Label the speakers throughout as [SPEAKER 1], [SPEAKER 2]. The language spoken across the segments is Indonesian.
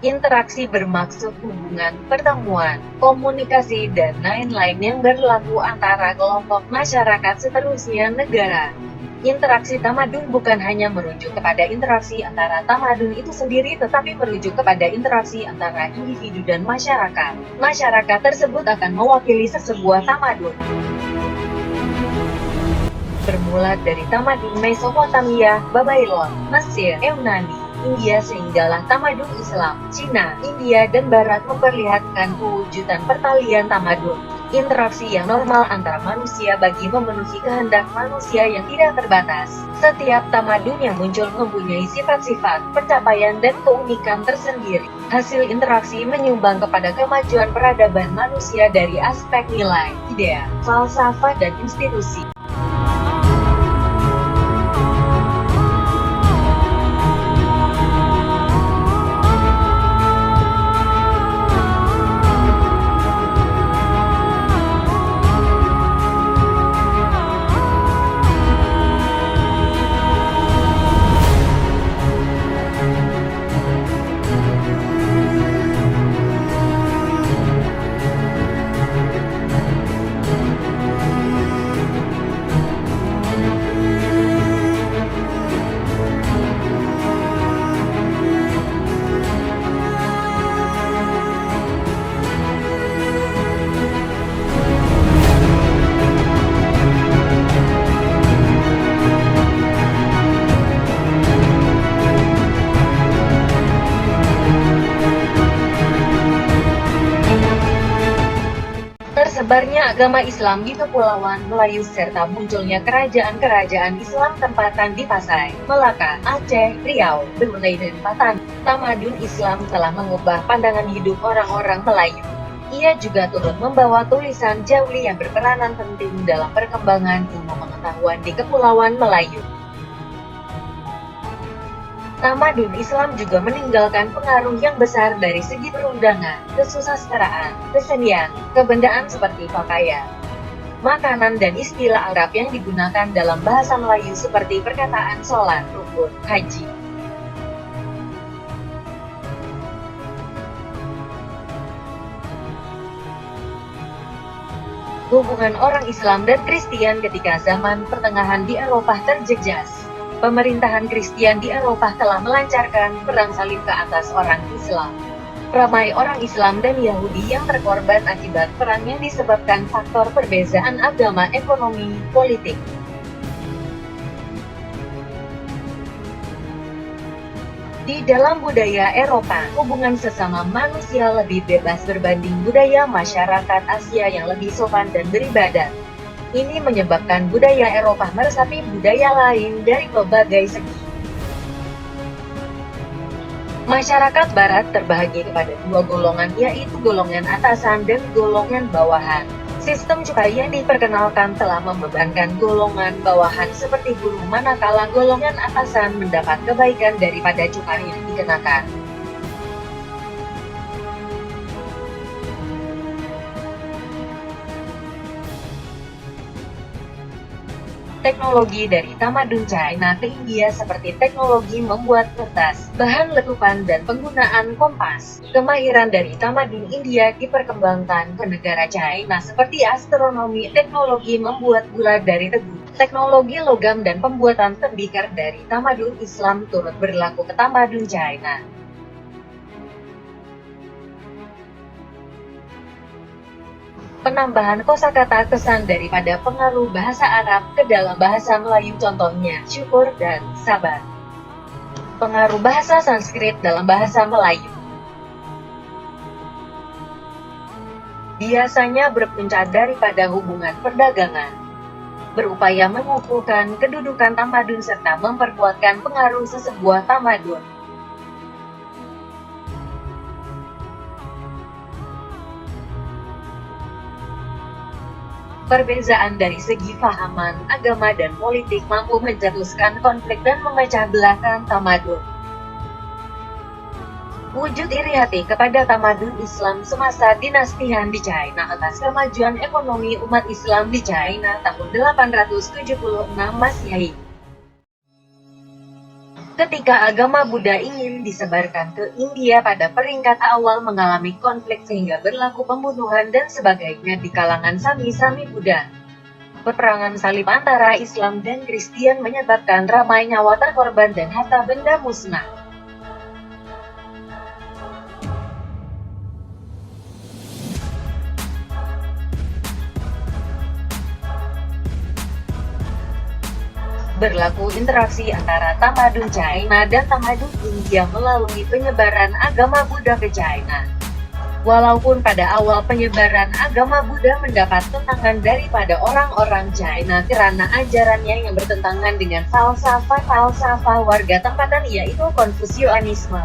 [SPEAKER 1] Interaksi bermaksud hubungan, pertemuan, komunikasi, dan lain-lain yang berlaku antara kelompok masyarakat seterusnya negara. Interaksi tamadun bukan hanya merujuk kepada interaksi antara tamadun itu sendiri tetapi merujuk kepada interaksi antara individu dan masyarakat. Masyarakat tersebut akan mewakili sebuah tamadun. Bermula dari tamadun Mesopotamia, Babylon, Mesir, Yunani, India sehinggalah tamadun Islam, Cina, India dan Barat memperlihatkan kewujudan pertalian tamadun. Interaksi yang normal antara manusia bagi memenuhi kehendak manusia yang tidak terbatas. Setiap tamadun yang muncul mempunyai sifat-sifat, pencapaian dan keunikan tersendiri. Hasil interaksi menyumbang kepada kemajuan peradaban manusia dari aspek nilai, idea, falsafah dan institusi. Tersebarnya agama Islam di Kepulauan Melayu serta munculnya kerajaan-kerajaan Islam tempatan di Pasai, Melaka, Aceh, Riau, Brunei dan Batam. Tamadun Islam telah mengubah pandangan hidup orang-orang Melayu. Ia juga turut membawa tulisan Jawi yang berperanan penting dalam perkembangan ilmu pengetahuan di Kepulauan Melayu. Tamadun Islam juga meninggalkan pengaruh yang besar dari segi perundangan, kesusastraan, kesenian, kebendaan seperti pakaian, makanan dan istilah Arab yang digunakan dalam bahasa Melayu seperti perkataan sholat, rukun, haji. Hubungan orang Islam dan Kristen ketika zaman pertengahan di Eropa terjejas. Pemerintahan Kristen di Eropa telah melancarkan perang salib ke atas orang Islam. Ramai orang Islam dan Yahudi yang terkorban akibat perang yang disebabkan faktor perbedaan agama, ekonomi, politik. Di dalam budaya Eropa, hubungan sesama manusia lebih bebas berbanding budaya masyarakat Asia yang lebih sopan dan beribadat. Ini menyebabkan budaya Eropa meresapi budaya lain dari berbagai segi. Masyarakat Barat terbagi kepada dua golongan, yaitu golongan atasan dan golongan bawahan. Sistem cukai yang diperkenalkan telah membebankan golongan bawahan seperti buruh, manakala golongan atasan mendapat kebaikan daripada cukai yang dikenakan. Teknologi dari tamadun China ke India seperti teknologi membuat kertas, bahan letupan dan penggunaan kompas. Kemahiran dari tamadun India diperkembangkan ke negara China seperti astronomi, teknologi membuat gula dari tebu, teknologi logam dan pembuatan tembikar dari tamadun Islam turut berlaku ke tamadun China. Penambahan kosakata kesan daripada pengaruh bahasa Arab ke dalam bahasa Melayu, contohnya syukur dan sabar. Pengaruh bahasa Sanskrit dalam bahasa Melayu biasanya berpuncak daripada hubungan perdagangan, berupaya mengukuhkan kedudukan tamadun serta memperkuatkan pengaruh sesebuah tamadun. Perbedaan dari segi pahaman, agama dan politik mampu mencetuskan konflik dan memecah belahkan tamadun. Wujud iri hati kepada tamadun Islam semasa dinasti Han di China atas kemajuan ekonomi umat Islam di China tahun 876 Masehi. Ketika agama Buddha ingin disebarkan ke India pada peringkat awal mengalami konflik sehingga berlaku pembunuhan dan sebagainya di kalangan Sami-Sami Buddha. Peperangan salib antara Islam dan Kristen menyebabkan ramai nyawa terkorban dan harta benda musnah. Berlaku interaksi antara tamadun China dan tamadun India melalui penyebaran agama Buddha ke China. Walaupun pada awal penyebaran agama Buddha mendapat tentangan daripada orang-orang China karena ajarannya yang bertentangan dengan falsafah warga tempatan yaitu Konfusianisme.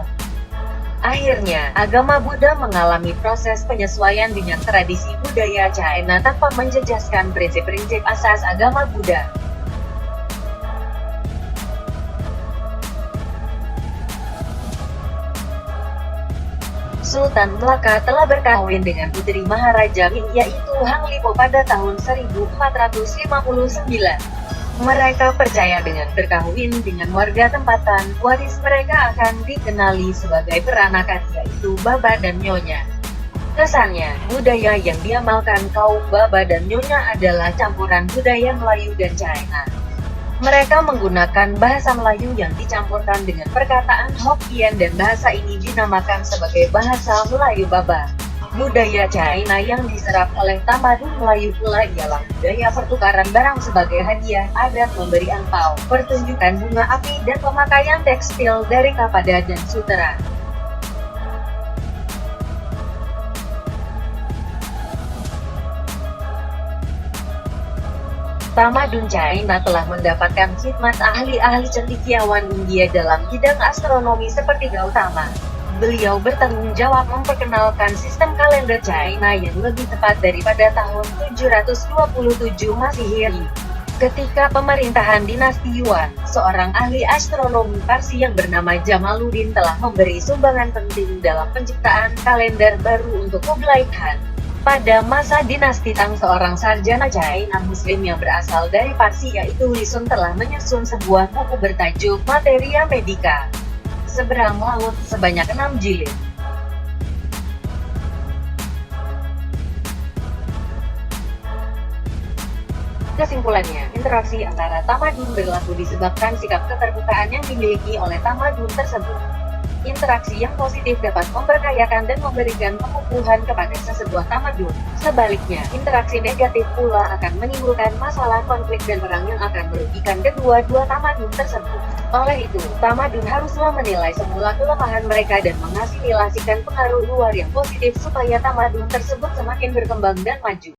[SPEAKER 1] Akhirnya, agama Buddha mengalami proses penyesuaian dengan tradisi budaya China tanpa menjejaskan prinsip-prinsip asas agama Buddha. Sultan Melaka telah berkahwin dengan putri Maharaja Ming yaitu Hang Lipo pada tahun 1459. Mereka percaya dengan berkahwin dengan warga tempatan, waris mereka akan dikenali sebagai peranakan yaitu Baba dan Nyonya. Kesannya, budaya yang diamalkan kaum Baba dan Nyonya adalah campuran budaya Melayu dan China. Mereka menggunakan bahasa Melayu yang dicampurkan dengan perkataan Hokkien dan bahasa ini dinamakan sebagai bahasa Melayu Baba. Budaya China yang diserap oleh tamadun Melayu pula ialah budaya pertukaran barang sebagai hadiah, adat memberi angpau, pertunjukan bunga api dan pemakaian tekstil dari kapada dan sutera. Tamadun China telah mendapatkan khidmat ahli-ahli cendekiawan India dalam bidang astronomi seperti Gautama. Beliau bertanggung jawab memperkenalkan sistem kalender China yang lebih tepat daripada tahun 727 Masehi. Ketika pemerintahan dinasti Yuan, seorang ahli astronomi Parsi yang bernama Jamaluddin telah memberi sumbangan penting dalam penciptaan kalender baru untuk Kublai Khan. Pada masa dinasti Tang, seorang sarjana China Muslim yang berasal dari Parsi yaitu Li Sun telah menyusun sebuah buku bertajuk Materia Medica. Seberang laut sebanyak 6 jilid. Kesimpulannya, interaksi antara tamadun berlaku disebabkan sikap keterbukaan yang dimiliki oleh tamadun tersebut. Interaksi yang positif dapat memberkayakan dan memberikan pengukuhan kepada sesebuah tamadun. Sebaliknya, interaksi negatif pula akan menimbulkan masalah konflik dan perang yang akan merugikan kedua-dua tamadun tersebut. Oleh itu, tamadun haruslah menilai semula kelemahan mereka dan mengasimilasikan pengaruh luar yang positif supaya tamadun tersebut semakin berkembang dan maju.